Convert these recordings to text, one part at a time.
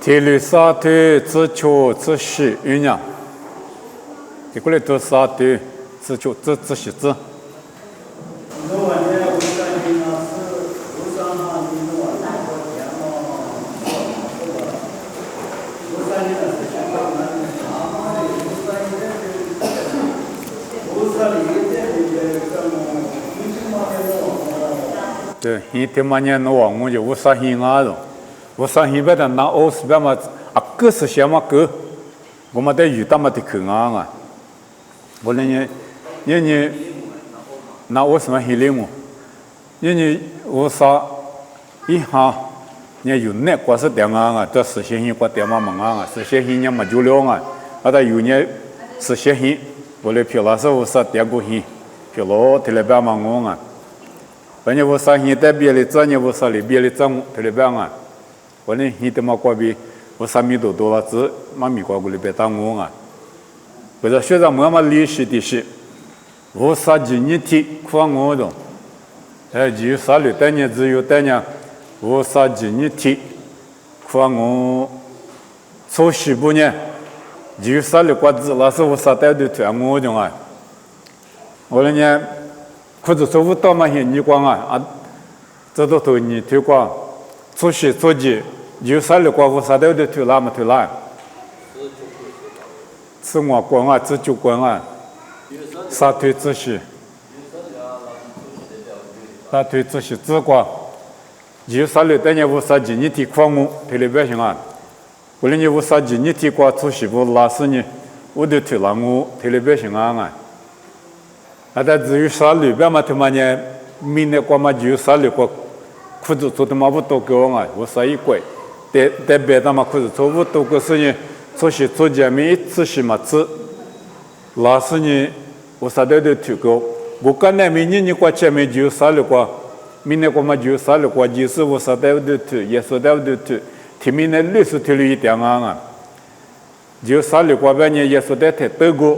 铁律沙推自求自喜鸳鸯，这个来都沙推自求自喜自。对，现在嘛年那网我就无啥兴啊了，无啥兴别的那欧是别嘛啊个是些嘛个，我们在遇到嘛的去啊，我那你那我什么兴嘞么？你我啥一下你有那关是点啊，这实现性关点嘛忙啊，实现性你嘛就了啊，啊但有呢实现性，我来票老师我啥点过性，票老提来别忙我啊。反正我啥现在别的专业我啥里别的专特别棒啊，反正现在嘛过比我啥米多了，只嘛米过里别当我啊，不是学生们嘛历史的是，我啥经验体夸我的，只有啥里单年只有单年，我啥经验体夸我初十不年，只有啥里瓜子老师我啥带的推我的啊，我那年。或者说，我到嘛些你光啊，这都头你推广，出去出去，有啥的光我啥都推拉嘛推拉，自我光啊，自主光啊，啥推自己，啥推自己自光，有啥的等下我啥经你提矿我推了不行啊，我那你我啥经你提光出去我拉死你，我都推拉我推了不行啊。啊，但只有啥里边嘛，他妈呢，明年过嘛就有啥里过，裤子做的嘛不多个啊，我啥一贵，在别的嘛裤子做不多个是呢，做些做前面一次些嘛吃，老是呢，我啥都推高，我刚才明年你过前面就有啥里过，明年过嘛就有啥里过，就是我啥都推，也啥都推，提明年历史推了一点啊，就有啥里过半年也啥都推多个。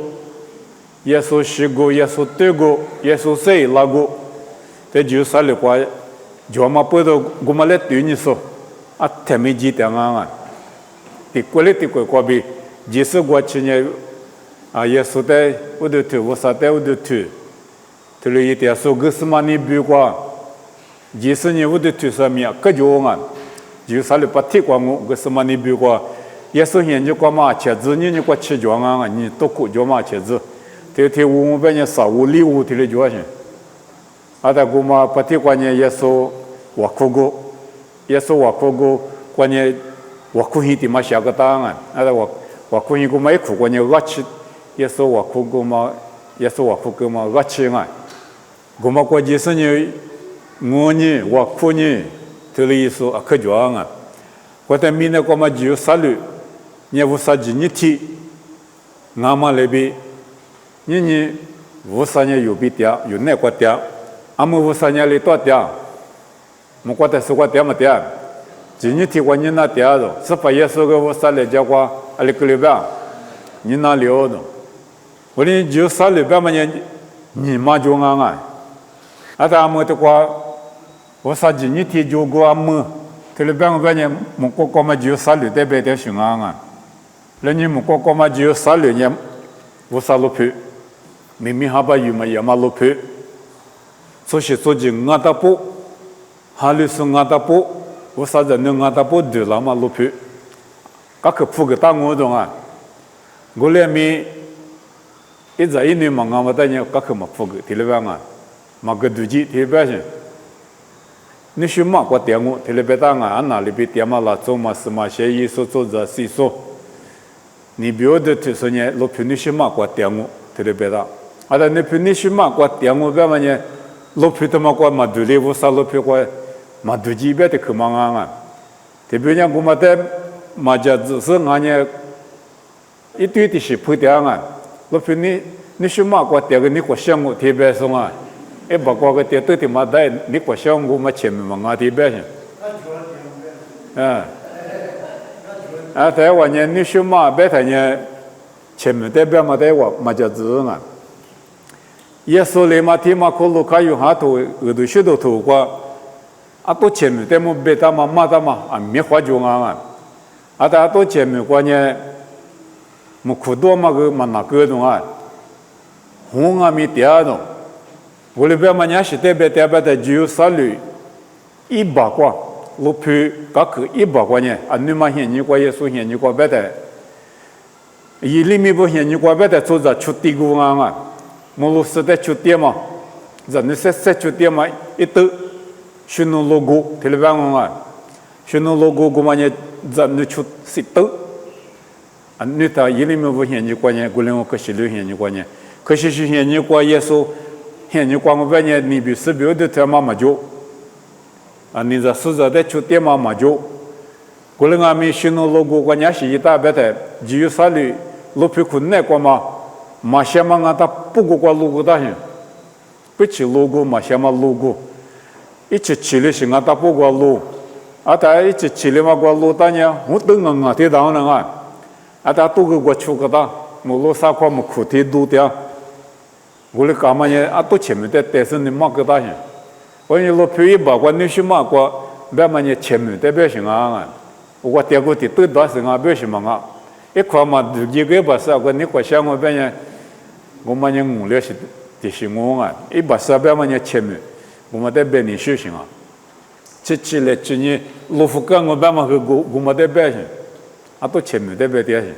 耶稣十个，耶稣对个，耶稣谁那个？这就啥的话，就嘛不到我们来对你说，啊，他们几点啊？的过来的过比，就是过去呢，啊，耶稣在我都推，我啥在我都推，推了一点说个什么你比过，就是呢我都推什么呀？个就啊，就啥的不提过我个什么你比过，耶稣现在过嘛，茄子你过吃脚啊，你都过脚嘛茄子。这我们半年少无礼物提了多少钱？啊，但我们不提关键也说挖苦过，也说挖苦过，关键挖苦一点嘛下个档案，啊，但挖苦一个没苦关键恶气，也说挖苦过嘛，也说挖苦过嘛恶气啊，我们关键是呢，我呢挖苦呢，这个意思啊可绝啊，我在明年我们就有啥率，你无啥经济体，俺们那边。你无啥年有比点，有哪个点？俺们无啥年里多点，我觉得是个点么点？今年提过你那点了，是把耶稣个无啥来讲话，阿里个里边，你那了的，我哩就啥里边嘛你嘛就安安，啊但俺们的话，无啥今年提就个俺们，这里边个呢，我个嘛就啥里代表点熊安安，那你们个嘛就啥里呢？无啥路皮。明明还把有嘛也嘛路皮，所以做起俺大波，哈里是俺大波，我啥人呢俺大波对了嘛路皮，噶可铺个大我种啊，我两面一直一年嘛俺们大年噶可嘛铺个，提了边啊，嘛个对起提了边先，你说嘛个点我提了边当啊，俺哪里边点嘛啦做嘛是嘛些艺术做着细说，你不要的提说呢路皮你说嘛个点我提了边当。啊，但你平时嘛，过点我干嘛呢？路皮他妈过嘛，对哩，我啥路皮过，嘛对几边的去忙啊？特别呢，我们在嘛家只是俺呢，一堆的是不点啊。路皮你说嘛过点个你过想我特别送啊，一把过个点对的嘛带你过想我嘛前面嘛俺特别行。啊，在我呢，你说嘛别他呢，前面代表嘛在我嘛家只啊。耶稣来嘛，天嘛可路卡有哈头，耳朵学到头过，啊，都前面在么别他嘛骂他嘛，啊，没话讲啊，啊，阿达都节目关键，木苦多嘛个嘛那个东啊，红啊米第二种，我里边嘛伢是特别的只有三率100块，路皮噶个100块呢，啊你嘛现你过耶稣现你过别的，伊里面不现你过别的做着出地个啊，木路是在出地嘛，咱你是出地嘛，一头是弄 logo， 特别棒啊，是弄 logo个嘛呢，咱你出是头。你他伊里面不现你过呢，过来我可是留现你过呢，可是是现你过耶稣，现你过我半年你比是比我的他妈妈就，啊你这是在出地妈妈就，过来我们是弄 logo 过呢是一大白的，只有啥哩，路皮困难过嘛，马些嘛俺他不过过 logo 大些，不起 logo 马些嘛 logo， 一起起来是俺他不过路，啊他一起起来嘛过路大呢，我等俺提到那个。啊，他都个过去个哒，木路啥块木苦天都的，我哩干嘛呢？啊，都前面的但是你嘛个大些，我你路皮100块，你去嘛个，别嘛呢前面的别行啊，我第二个的都多是啊，别什么啊，一块嘛一个把啥个你过想我别呢，我嘛呢我了是的是我啊，一把啥别嘛呢前面，我嘛得别你修行啊，起来今年路福干我别嘛个我嘛得别行。啊，都前面的别点些，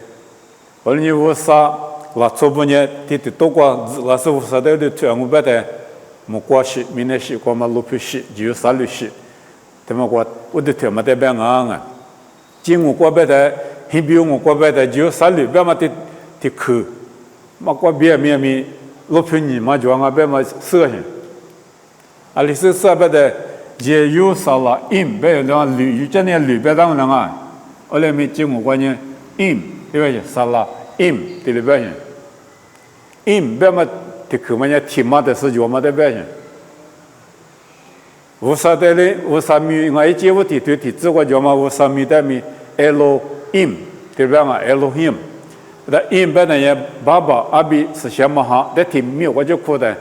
而你乌沙拉错不呢？提多过拉是乌沙的全部别的，木瓜西、米内西、瓜嘛路皮西，只有沙律西，他们瓜我的天嘛得别啊！今我瓜别的，还比我瓜别的只有沙律，别嘛的苦，嘛瓜别咪路皮你嘛就啊别嘛色些，啊，你是啥别的？只有沙拉因别那绿，有这样绿别当然啊。后来没经过关键 ，im 对不对？沙拉 im 对不对？im 别么的口嘛，提嘛的是叫嘛的别人。无啥的嘞，无啥米，我一接我提对提，只管叫嘛无啥米的米 ，elo im 对不对嘛 ？Elohim， 那 im 别的也爸爸阿比是什么哈？那提米我就哭的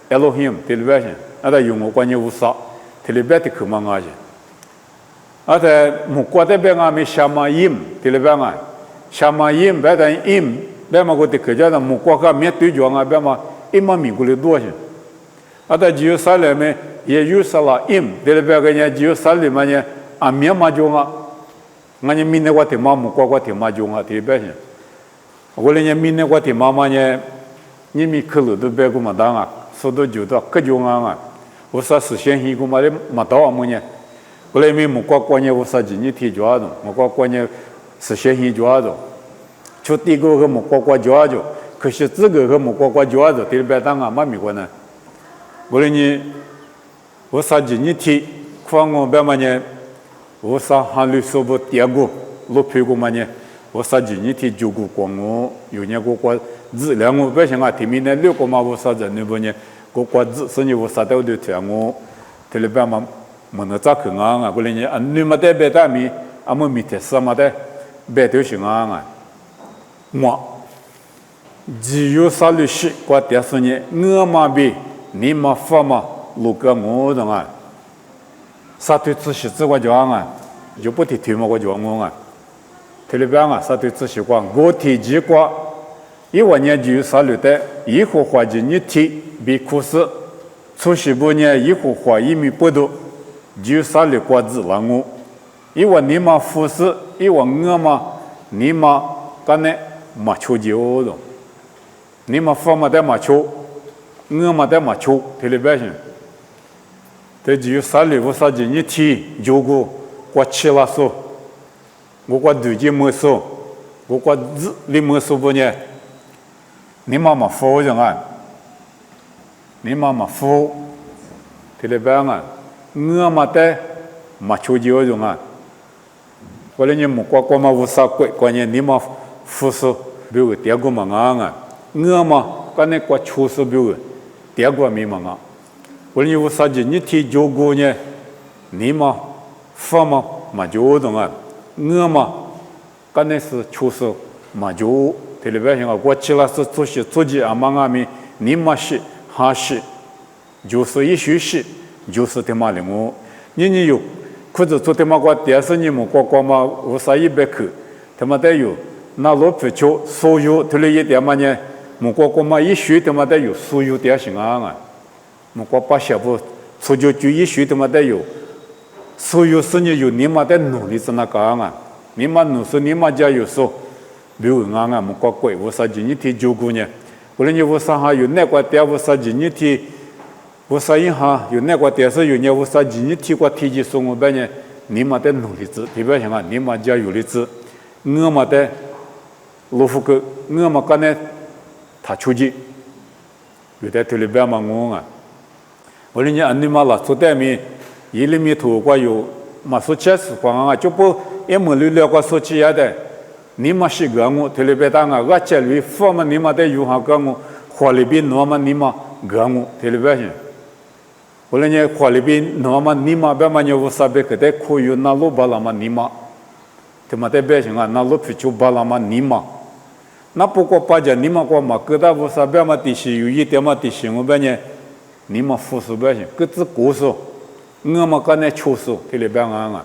Elohim 对不对？那他用我关键无啥，对不对的口嘛我就。啊，在木瓜这边啊，没什么音，对不对啊？什么音？别的音，别嘛个的客家的木瓜个面对着啊，别嘛一毛米过来多些。啊，在只有山里面也有啥啦音，对不对？个人只有山里面呢，啊面嘛就啊，俺们闽南话的嘛木瓜个的嘛就啊，对不对？我们闽南话的妈妈呢，你们可能都别个嘛当啊，说到就到各种啊，我说实现一个嘛的嘛到啊么呢？后来没木瓜关键我啥子你提抓住，木瓜关键是先去抓住，就第一个和木瓜抓住，可是这个和木瓜抓住，对不对？当啊嘛没关呢。后来你我啥子你提，况我别嘛呢，我啥hand律说不第二个，路皮个嘛呢，我啥子你提就个光我有年个瓜子两我别想啊，提明年6个嘛我啥子那不呢，个瓜子是你我啥都得听我，对不对嘛？么那咋可啊？过来呢，啊，你没得别的米，啊，么米特什么的，别的是啊。我只有啥律师，我电视呢，我嘛比你嘛发嘛，路个我的啊，啥对自习只我叫啊，就不提嘛我叫我啊，特别啊，啥对自习光，我提几个，一万年就有啥律的，以后花几你提比苦试，出席不呢，以后花1米不多。就啥里瓜子了我，因为你嘛服侍，因为我嘛，你嘛干呢嘛求救的，你嘛发嘛得嘛求，我嘛得嘛求，对不对？这只有啥里我啥子你提，就个我吃了说，我对接没说，我字里没说不呢？你嘛嘛服人啊，你嘛嘛服，对不对啊？我嘛得嘛求救用啊，后来你木瓜嘛无啥贵，关键你嘛服侍，比如第二个嘛啊，我嘛干那个求事，比如第二个没嘛啊，后来你无啥子你提救过呢，你嘛发嘛就用啊，我嘛干那是求事嘛就，对不对？像我起来是做些做几啊嘛啊咪，你嘛是还是就是一学习。就是他妈的我，你有，或者做他妈个电视你们光嘛，我啥100口，他妈的有那罗皮球所有他的一点嘛呢，木瓜瓜嘛一学他妈的有所有点行啊，木瓜把小步所有就一学他妈的有，所有事情有你妈的努力在那干啊，你妈努力你妈家有说，比如啊木瓜贵，我啥今天就过呢，无论你我啥还有那个点我啥今天。我啥人哈有那个电视有呢？我啥今日提过提起说我半年，你妈的努力子，特别像啊，你妈家有力子，我妈的罗福哥，我妈干呢，他出去，有的特别白嘛我啊，我说你按你妈了，做代面，一里面头瓜有嘛说起是光啊，就不也没聊过说起呀的，你妈是个我特别白当啊，我家里父母你妈的有哈个我，花里边我嘛你妈个我特别白些。后来呢，花里边那么你妈别嘛呢，我啥别个的可以那路巴拉嘛你妈，他妈的别行啊，那路皮就巴拉嘛你妈，那不过把家你妈过嘛，各大我啥别嘛地区有一点嘛地区我别呢，你妈富庶别行，各自过数，我嘛干那穷数，这里边啊，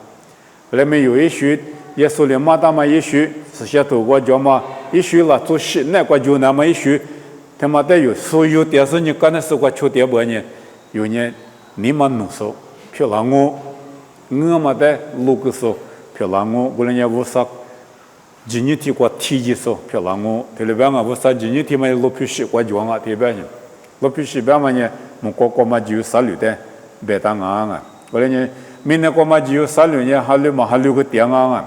后来没有一学，也说了嘛大嘛一学，是些头过叫嘛一学了做事，那个就那么一学，他妈的有所有电视你干那是个缺点不呢，有呢。你妈弄说，漂亮我妈的路个说漂亮我，无论也无啥，今日提过提起说漂亮我，这里边啊无啥今日提嘛路皮西过讲啊，这边行，路皮西边嘛呢，我个嘛就有啥路的，别当啊，无论呢，明年个嘛就有啥路呢，还有嘛还有个点啊，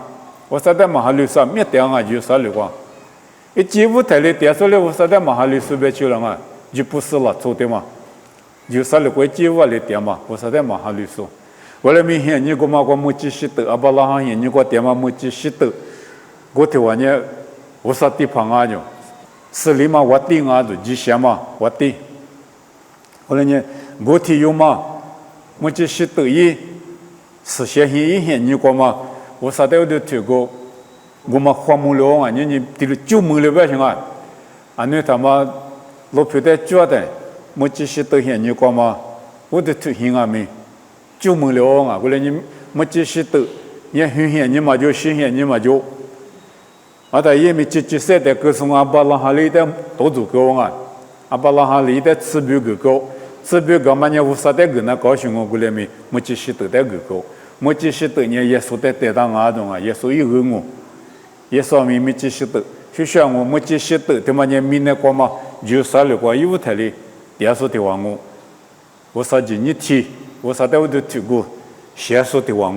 我啥的嘛还有啥，没点啊就有啥路个，一几乎台里点出来，我啥的嘛还有随便去了啊，就不是了，做的嘛。有啥了？我计划来点嘛，我啥在马哈里说，我来明显你个嘛个没继续的，阿巴拉行业你个点嘛没继续的，我听完呢，我啥地方啊就，是里嘛我定啊就吉祥嘛我定，后来呢，我听有嘛，没继续的一，实现一现你个嘛，我啥在我都听过，我嘛花木了啊，你第了9木了不行啊，啊你他妈老皮在做的。没继续到现你讲嘛，我的推行啊没，就没了啊！过来你没继续到，你现你嘛就现你嘛就，啊但也没继续赛的，可是阿巴拉哈里的多足够啊，阿巴拉哈里的指标够高，指标高嘛你无啥的个那高兴我过来没继续到的够高，没继续到你也说的得当阿种啊，也说有我，也说明没继续到，就像我没继续到，他妈你明年讲嘛，就啥了讲有台里。也说的话我啥今日提，我啥的我都提过，先说的话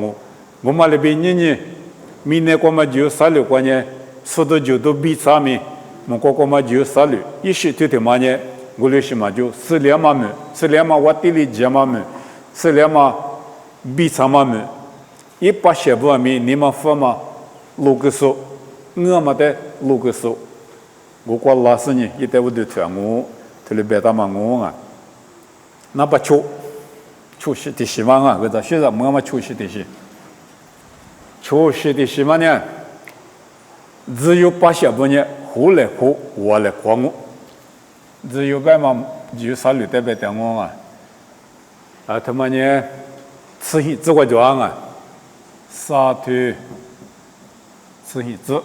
我嘛那边呢，明年过嘛就有啥了过呢，说的就都比啥me，我过嘛就有啥了，一些对的嘛呢，我那些嘛就4两嘛，4两嘛我地里接嘛，4两嘛比啥嘛一把些不me，你们说嘛，路个说，我嘛的路个说，我过拉死你，一代我都传我。特别别大嘛我啊，那不出息的希望啊，搿个现在没嘛出息的些，出息的希望呢，只有把小不呢，活来活，活来活我，只有白嘛就啥路代表的我啊，啊他妈呢，吃黑子我叫啊，沙腿吃黑子。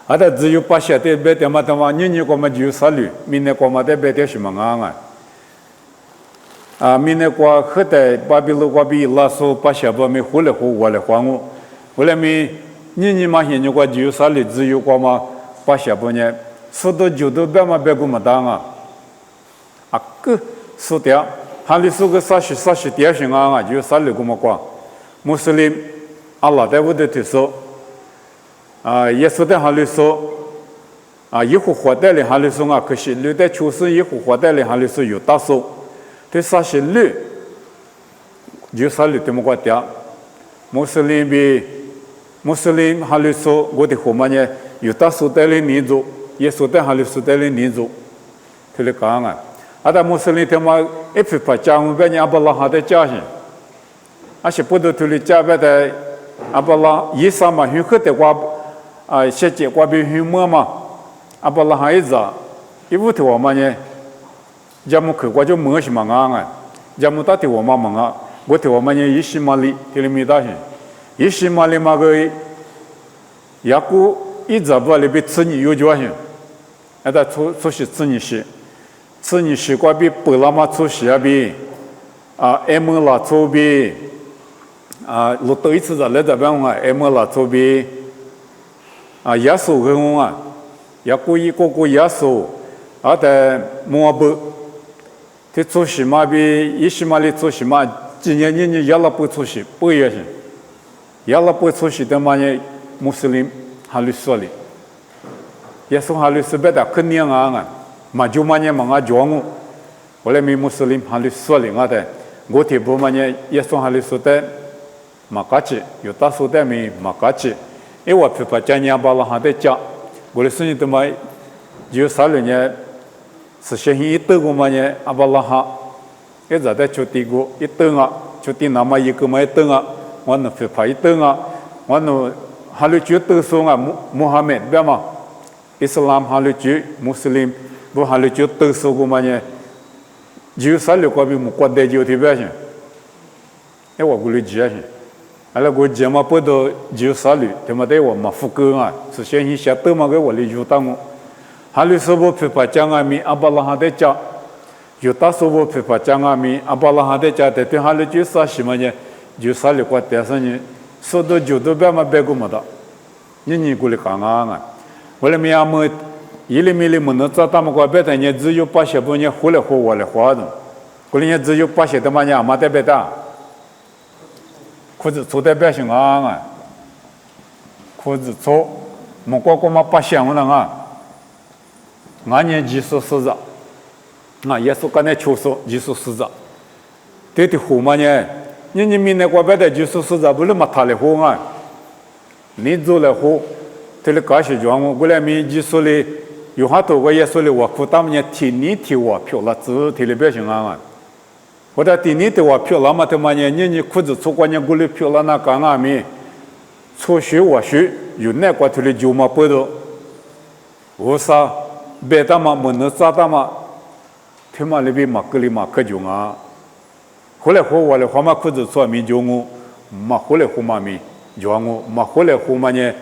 啊，但只有把小的别的嘛，他妈你过嘛就有啥路，明年过嘛的别的什么啊？啊，明年过后代巴比鲁过比拉苏把小不没回来活我来还我，后来没你嘛现在过就有啥路，只有过嘛把小不呢，说到就到别嘛别个么当啊，啊个说的，还里说个啥许点什啊，就有啥路个么过，穆斯林阿拉在我的推说。啊，也说的哈里说，啊，以后活带的哈里说啊，可是留在出生以后活带的哈里说有大数，对啥些路，就啥路这么个点，穆斯林哈里说我的后面呢有大数带的民族，也说的哈里说带的民族，他来讲啊，啊，但穆斯林他妈一批把家务别人阿巴拉哈的家庭，而且不都他的家别的阿巴拉以上嘛，很好的话。啊，现在过比很忙嘛，阿巴拉哈一早，一屋头我们呢，家母去过就忙什么啊？家母到底我们忙啊，我头我们呢一时忙里，这里没大些，一时忙里嘛个，也古一直不里边吃你有交情，那出息吃你西瓜比白拉嘛出息比M 拉出比路头一次在来这边M 拉出比耶稣跟我也古一个耶稣在摩布，他出息嘛比伊西马里出息嘛，今年也拉不出息，不也行，也拉不出息的嘛呢，穆斯林哈律说的，耶稣哈律是别的肯定嘛就嘛呢嘛讲我，后来没穆斯林哈律说的的，我提不嘛呢耶稣哈律说的，嘛卡起，有大说的没嘛卡起，因为我批发讲巴拉哈的讲，我的生意的嘛，就3年。是先一斗个嘛呢？阿巴拉哈，一直在出地个一斗出地那么一个嘛一斗我能非法一斗我能哈律就斗说穆罕默德嘛，伊斯兰哈律就穆斯林不哈律就斗说个嘛呢？就3个比穆国的就特别些，我估计些，阿拉我节嘛不到就3他妈的我嘛不够是先一下斗嘛个我理就当我。哈律说不批发讲咪阿巴拉哈的讲，有大说不批发讲咪阿巴拉哈的讲，对哈律就啥什么呢？就3个但是呢，说到就都别嘛别个么的，你过来看我来咪阿么，伊里咪里么能找他们个别的呢，只有把些不呢回来和我来花的，过来呢只有把些的嘛呢嘛得别的，裤子错的别行裤子错，么个嘛把些我那俺年技术是着，耶稣刚才求说技术是着，对的好嘛呢？你明那个别的技术是着，不是嘛他来好你做来好，这里搞些状我来没技术嘞，有好多个耶稣嘞，我苦他们呢替你替我漂了，只替里边行或者替你替我漂了嘛，他妈呢，你裤子出关呢，过来漂了那干没？出学我学，有那个替里就嘛不多，我啥？别的嘛，没能咋的嘛，他妈那边嘛，格里嘛可就后来我来花嘛裤子穿没就我，嘛后来花嘛没就我，嘛后来花嘛呢，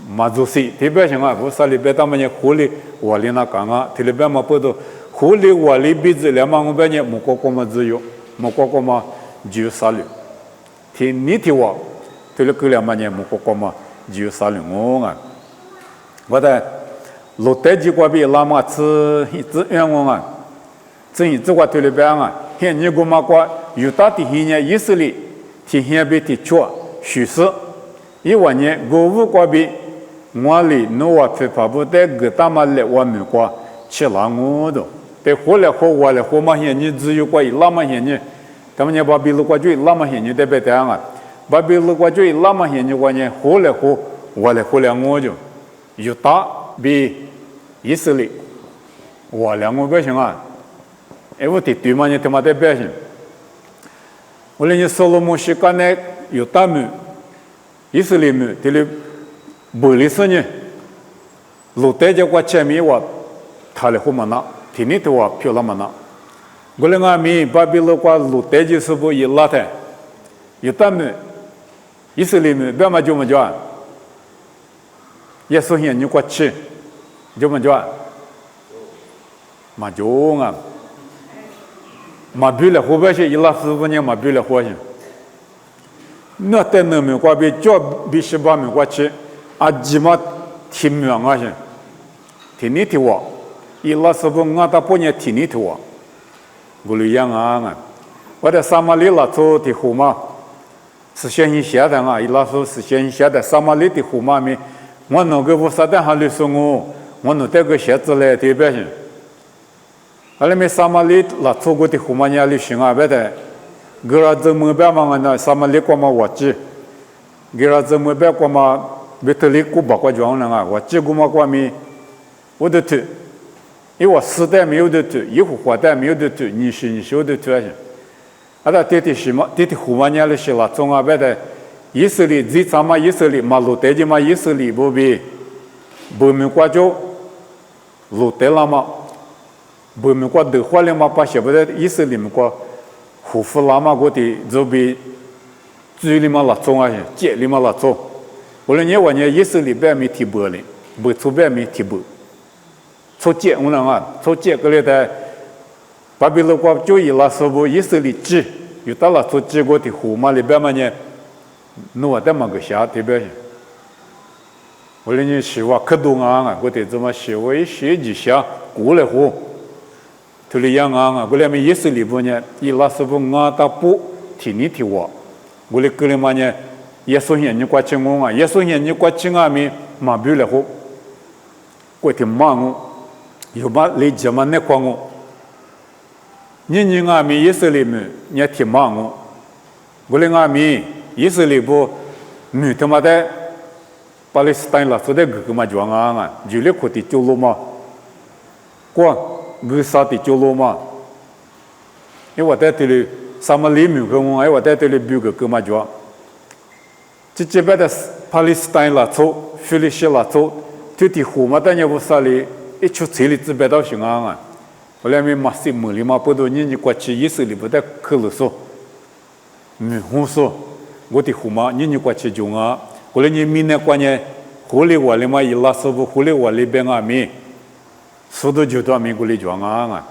嘛就是特别像我啥里别的嘛呢，后来我里那干特里边嘛不多，后来我里鼻子两嘛我边呢，没个嘛只有，没个嘛只有3了，听你听我，这里格两嘛呢，没个嘛只有3了我的。路带几个比拉嘛吃一只冤枉这一只个对里边现你个嘛个有大的现在以色列提现比提错虚实一万年5个比我里诺瓦非法不带个大嘛来我们个吃了我的对后来和我来和嘛现你只有个拉嘛现你他们家巴比鲁个就拉嘛现你得别这样巴比鲁个就拉嘛现你个呢后来和我来后来我就有大比以色列，我2个百姓我对嘛呢，他妈的百姓，我连所罗门时间呢有大门，以色列门，这里不里是呢，路带着我前面我，他来后嘛那，天天都我漂亮嘛那，我连米巴比鲁个路带着是不一拉的，有大门，以色列门，别嘛就么叫，耶稣现你过去。就么叫，嘛就嘛比了后边些伊拉15年嘛比了火些，那在那边过比叫比18年过去，几嘛听命些，听你听我，伊拉15年到半年听你听我里样我在撒玛利亚做的后嘛，是先一下的伊拉说是先一下的撒玛利的后嘛没，我那个不撒旦还律说我弄这个鞋子来特别些，后来没撒玛利拉出过的后嘛伢里行别的，格拉怎么别嘛那撒玛利过嘛我记，格拉怎么别过嘛别特里古巴过装了我记过嘛过没，我的头，因为我时代没有的头，以后活代没有的头，你修的头些，那对的什么对的后嘛伢里是拉中别的，以色列最早嘛以色列马路带着嘛以色列不比，不没过就。路带了嘛，不们过的话了嘛，把些不在以色列们过，胡夫拉嘛过的就比嘴里嘛拉中街里嘛拉中，无论你往年以色列百米提波哩，不出百米提波，出界我们啊，出界个里的巴比伦国就以拉斯布以色列支，有到了出界国的胡嘛里边嘛呢，诺的嘛个下特别。无论你希望可多啊，我得怎么希望一些几下过来后，头里样啊，我们以色列部呢，以拉斯布啊大布提尼提我，我们个里嘛呢，耶稣现你过去我啊，耶稣现你过去啊咪嘛不来后，我得忙我，有嘛来接嘛那光我，你啊咪以色列咪你提忙我们啊咪以色列部女他妈的。巴勒斯坦啦，所以个嘛讲啊，就连可的就罗嘛，过个啥的就罗嘛，因为我在这里什么里面个我，我在这里比个嘛讲，这边的巴勒斯坦啦，从菲律宾啦，从这地湖嘛，但也不啥哩，一出这里这边到行啊，后来咪马西姆里嘛，不多年过去以色列不得克鲁索，红索，我的湖嘛，年过去种啊。后来你明年过年，后来我里嘛伊拉师傅，后来我里边啊米，速度就到米过来装啊。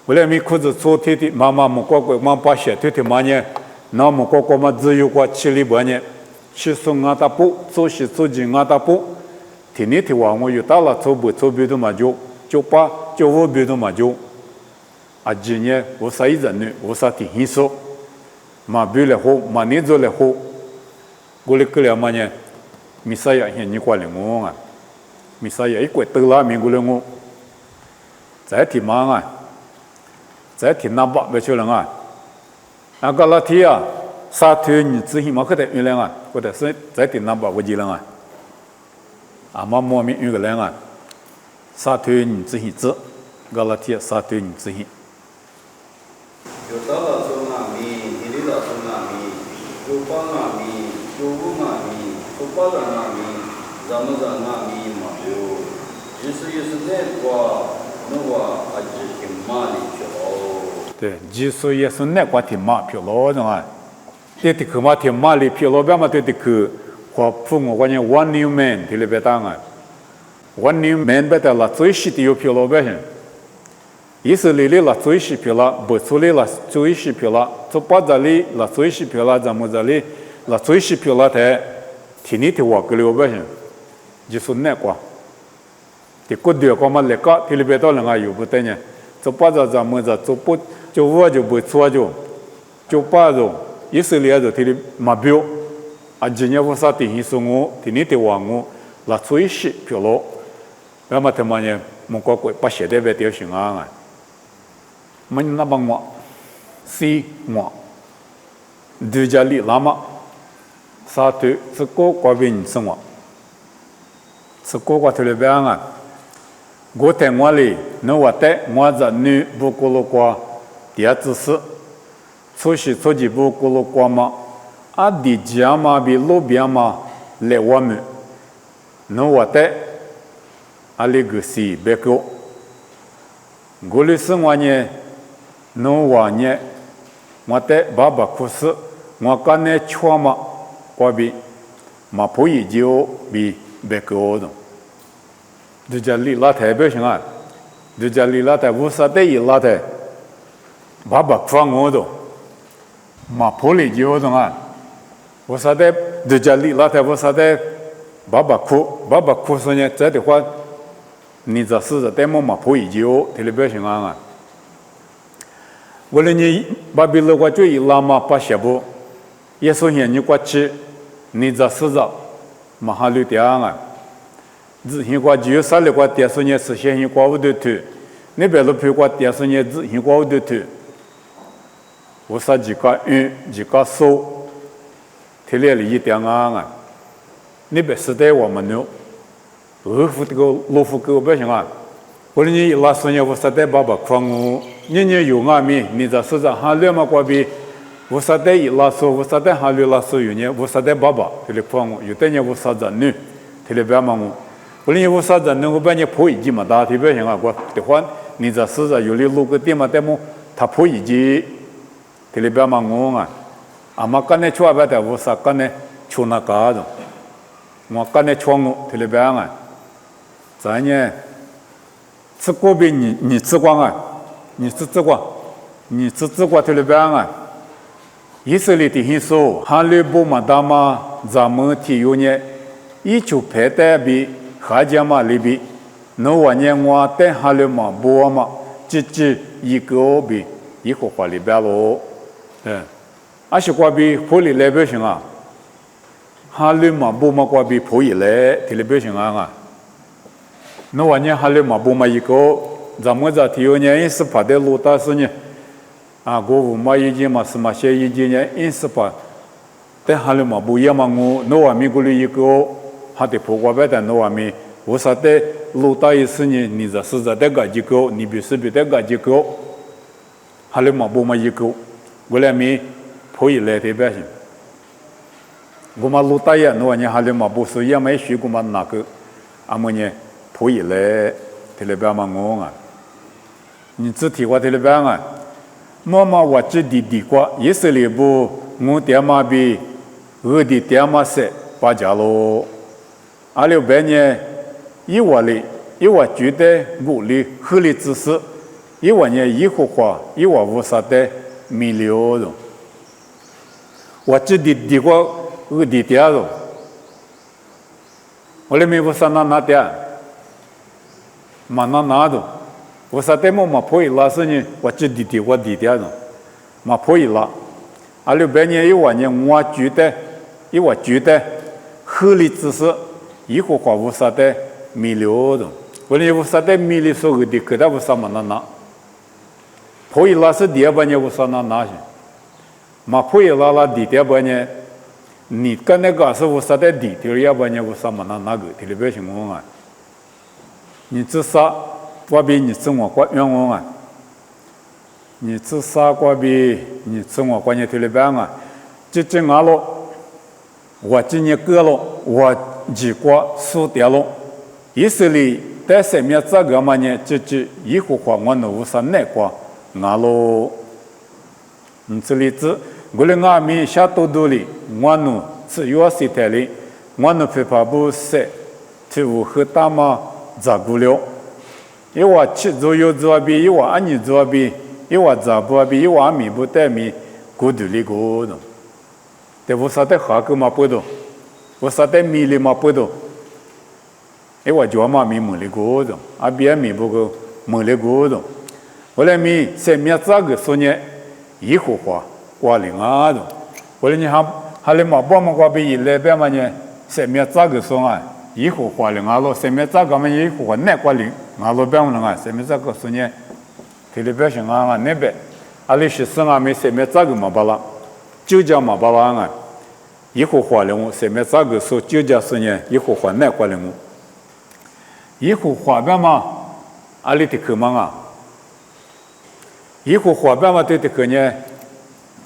后来米裤子搓天的，妈妈么过妈把鞋天天嘛呢，那么过嘛只有过7里半呢，去送啊大布，做些做进啊大布，天天的话我又到了做不做别的嘛就把就我别的嘛就，啊今年我啥一人呢，我啥挺轻松，嘛别来好，嘛你做来好。我们个了嘛呢？米萨亚现你过来我啊，米萨亚一过得了命过来我，再提嘛啊，再提那把别去了啊，那个老天啊，沙滩你自己嘛可得原来啊，或者是再提那把我记了啊，啊嘛莫名原来啊，沙滩你自己做，个老天沙滩你自己。有到了从哪米，你的到从哪米，有帮哪米。有嘛咪，有巴达嘛咪，咱们嘛咪嘛有，就是那个那个还是挺麻的去了。对，就是那个挺麻漂了，是吧？对的，可嘛挺麻的漂了，别嘛对的可，我父母关键 one new man 对了别当啊 ，one new man 别得了，最细的有漂了别行，以色列里了最细漂了，不出来了最细漂了，从巴扎里了最细漂了，咱们这里。那最是漂亮的，天天的话个了不行，就是那个，的过掉个嘛那个，天里边到人家有不得呢，就把咱们这就不就我就不错就把着以色列就天里马标，啊今年我啥天气是我天天的话我那最是漂亮，那么他们呢，我个把现在别掉行啊，没那帮我，C 我，对家里那么。沙土是高过边生活，是高过头里边啊。我在我里，那我在我这女不过了过，第二只是，出去出去不过了过嘛，啊地家嘛比路边嘛来我们，那我在，啊里个是别个，我里生活呢，那我呢，我在爸爸哭死，我刚才穿嘛。过比马普伊就比别个的，这家里拉台不行啊，这家里拉台无啥的一拉台，爸爸放我的，马普里就的啊，无啥的这家里拉台无啥的，爸爸哭说呢，这的话，你这是在么马普伊就，这里不行啊，我了你巴比伦话就一拉嘛把写不，耶稣现你过去。你这是着，马哈律点啊！自行过只有啥哩过电视呢？是先行过我的头，那边都陪过电视呢，自行过我的头。我啥几个几个手，提来了一点啊！那边时代我们呢，二夫这个老夫狗不行啊！我说你拉说呢，我实在爸爸狂我，年有啊米，你这是着哈律嘛过比。我啥的一拉手，我啥的哈律拉手有呢？我啥的爸爸，这里放我，有的呢我啥子女，这里别忙我。我哩我啥子女，我把你破一级嘛，大体别行啊，我的话，你这是有哩路个地嘛，但么他破一级，这里别忙我啊。阿妈干呢，去外边的我啥干呢？去那干的，我干的窗户特别白啊，咱呢，吃过比你吃光啊，你吃过，你吃过特别白啊。以色列的人说，哈利波马达嘛，咱们体育呢，一球排在比哈加嘛里比，那我呢我带哈利嘛波嘛，只一个比一个花里边咯，而且过比普里来不行啊，哈利嘛波嘛过比普里来体里不行啊，那我呢哈利嘛波嘛一个，咱们这体育呢也是跑的路大是呢。啊，国务嘛意见嘛是嘛些意见呢，因是把，但还了嘛不一样嘛我，那我们过来一个，还得破过来的那我们，为啥的路大一次呢？你这是在这个机构，你必须比这个机构，还了嘛不嘛一个，过来没破一来的百姓，我们路大呀，那我呢还了嘛不是也没学过嘛那个，俺们呢破一来，特别白嘛我啊，你只提过特别白啊。妈妈我这地瓜，以色列不我爹妈比我的爹妈些把家喽，阿六百年一万里，一万觉得我里合理知识，一万年一幅画，一万五啥的没了了。我这地瓜我的爹了，我里面不是拿爹，嘛拿的。我啥代么嘛破一拉是呢？我这地我地点了，嘛破一拉，阿六百年一万年我觉得合理知识，以后话无啥的没了的，我连无啥的没了所谓的可他无啥嘛拿，破一拉是第二半年无啥拿去，嘛破一拉拉地点半年，你跟那个是无啥的地第二半年无啥嘛拿个，特别情况啊，你至少。我比你生活过冤枉啊！你至少我比你生活过年特别白啊！这俺了，我今年割了，我几国输掉了。以色列在上面这个嘛呢，这以后话我能无啥难过俺了。这里子，我的俺们下多多里，我能只有些台里，我能非怕不是，就无和大妈咋过了。一瓦七左右左比一瓦二左比一瓦咋不比一瓦米不带米过度里过的，但我啥的哈个嘛不多，我啥的米里嘛不多，一瓦脚嘛米没里过的，啊别米不够没里过的，我来米上面这个说呢，一户花挂零啊的，我来你还来嘛把嘛挂比一来边嘛呢，上面这个说啊。一户花零啊咯，上面这个么一户花难挂零，啊咯边上啊，上面这个说呢，特别表现啊那边，阿里是生啊没上面这个嘛巴拉，就叫嘛巴拉啊，一户花零，上面这个说就叫说呢，一户花难挂零，一户花边嘛，阿里的可嘛啊，一户花边嘛对的可呢，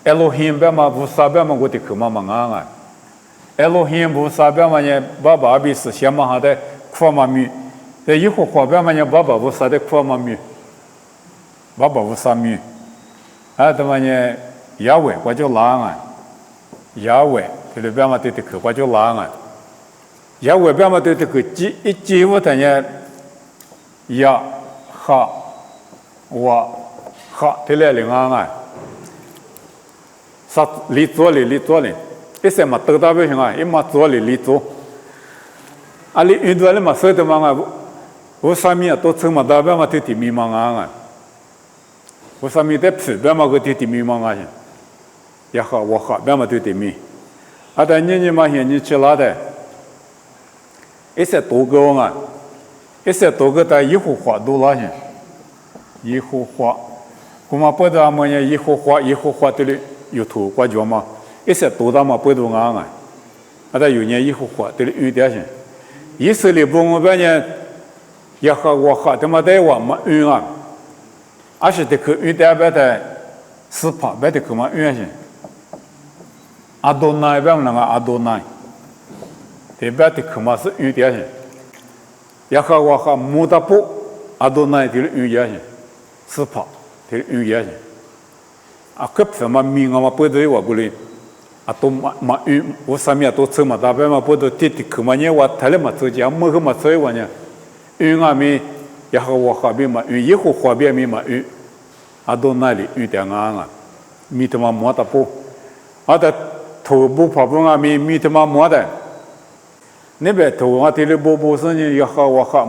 阿罗hin边嘛无啥边嘛我的可嘛啊。Elohim 不啥边嘛呢？爸爸比是先嘛哈的苦嘛米，在以后花边嘛呢？爸爸不啥的苦嘛米，爸爸不啥米，啊，他嘛呢？亚伟我就拉啊，亚伟这里边嘛对的可我就拉啊，亚伟边嘛对的可几乎等于亚哈哇哈这来零啊，啥离左里。一些嘛都大不行啊，一嘛做里做，啊里运动了嘛说的嘛啊，我上面都成嘛大边嘛都地迷茫啊，我上面在皮边嘛个地迷茫啊，也好我好边嘛都地迷，啊但你嘛现你去哪的，一些多个啊，一些多个在一户花多哪些，一户花，我们不得么呢一户花这里有土瓜角嘛。一些多大嘛不多啊，啊，他有年以后花对有点些，以色列不我半年也好我好，他妈在我们运啊，而且得可有点别的是怕别的可嘛运些，阿多奈别那个阿多奈，对别的可嘛是有点些，也好我好木大布阿多奈对有点些，是怕对有点些，啊，可什么命啊嘛不对我过来。都嘛鱼我上面都车嘛大白嘛不都滴滴口嘛呢我台了嘛走讲么个嘛走我呢鱼啊咪也和我河边嘛鱼以后河边咪嘛鱼都那里鱼点啊咪他妈摸的不的头部跑步啊咪他妈摸的那边头啊这里不是呢也和我和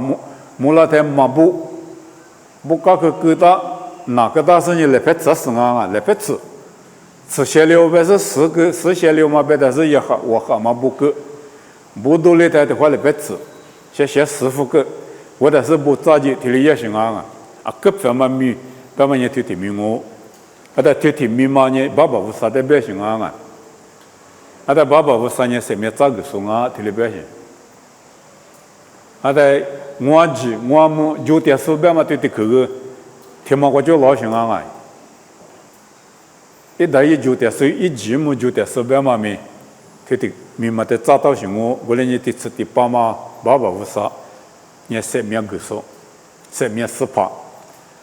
摸了台嘛不搞个疙瘩哪个大是呢来拍吃死啊来拍吃些了不是10些了嘛别的是也和我和嘛不够不多来的话来拍吃些师傅个我的是不着急提里也行啊个什么米干嘛也提米我的提米嘛呢爸爸不啥的别行啊的爸爸不啥呢什么咋个送啊提里别行的我们就点手边嘛对的个天嘛我就老行啊一打一就点手一集么就点手边嘛咪对的米嘛的找到行我来你的吃的爸妈爸爸不啥你什么个说什么事怕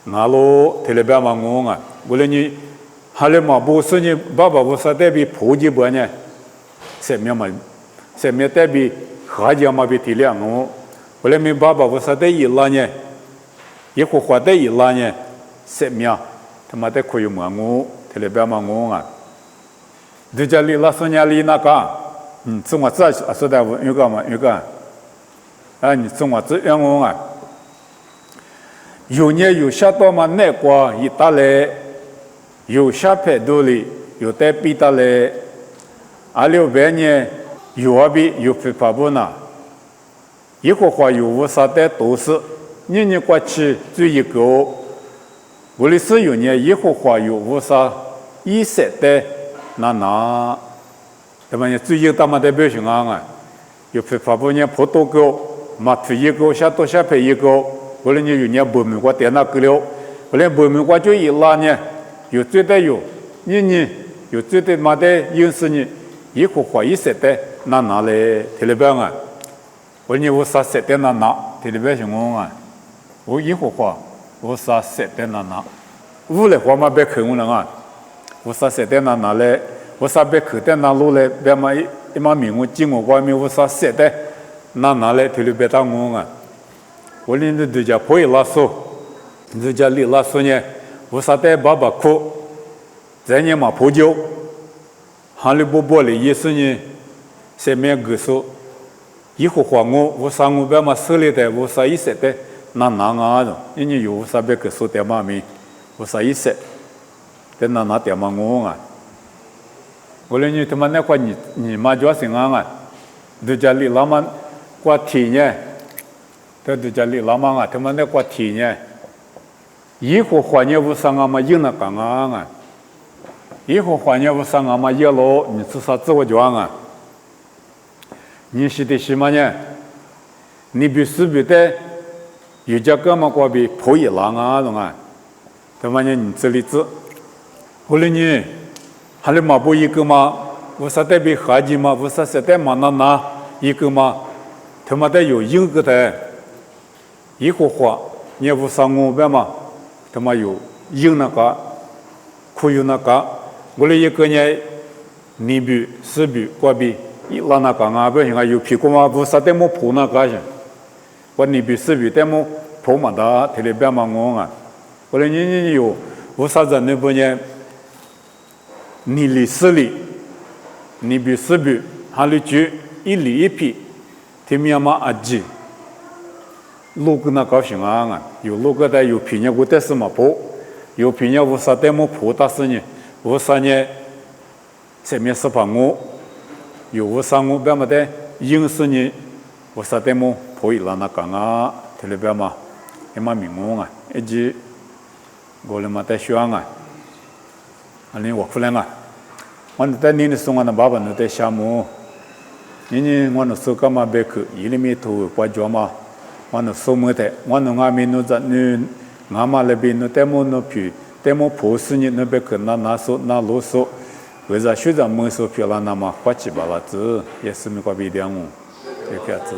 那罗提里边嘛我我来你还来嘛不是你爸爸不啥代表普及不呢什么代表和家嘛比提里我来你爸爸不啥代一拉呢一会花代一拉呢什么他妈的可以嘛我提里边嘛我这家里拉说家里那个从我这说的我有个你从我这样有年有下到嘛那个一打来有下拍多里有带比打来600年有比有非法不呢一会话有无啥的都是年过去最一个我的是有年一会话有无啥一些的那他们最近他们的表现有非法不呢普通个嘛推一个下到下拍一个我们有年不明我点那个了我们不明我就一拉呢有最多有年有最多嘛的因是呢一会话一些的那来提里边我们有啥些的那提里边行我一会话我啥些的那屋里话嘛别看我了我啥些的那来我啥别看的那路来别嘛一嘛名我进我外面我啥些的那来提里边当我们的对家可以拉手对家里拉手呢我啥的爸爸哭在你嘛破旧还里不里也是呢什么个手以后话我啥我别嘛手里的我啥一些的那因为有啥别个手的嘛咪我啥一些的那点嘛我连你他妈那块你嘛就行对家里老嘛过体呢对家里老嘛他们那过体呢以后话呢我啥嘛用那讲以后话呢我啥嘛一路你至少自我讲你是的什么呢你必须比的有家哥嘛过比破一浪他们呢你这里子后来呢还得嘛不一个嘛我啥代表合计嘛我啥是代嘛那一个嘛他们的有一个的一会话你不上我边嘛他们有用那个可有那个我的一个呢你比是比过比一拉那个不行有屁股嘛不啥代么破那个我你比是比代么破嘛的提里边嘛我的你有我啥子那不呢你里是里你比是比还里就一里一批他们嘛记路个那高兴有路个的有平日我的是嘛破有平日我啥代么破但是呢我啥呢前面是把我有我啥我别么的因是呢我啥代么破一了那个提里边嘛也嘛明一直我来嘛在学你我出来我在你的送那爸爸那在项目你我那手干嘛别去一里面头挂脚嘛我那手没得我那外面那在你俺妈那边那带么那皮带么破事呢那别去那手那啰嗦为啥学长没手皮了那么花七八了子也是没挂别点这个子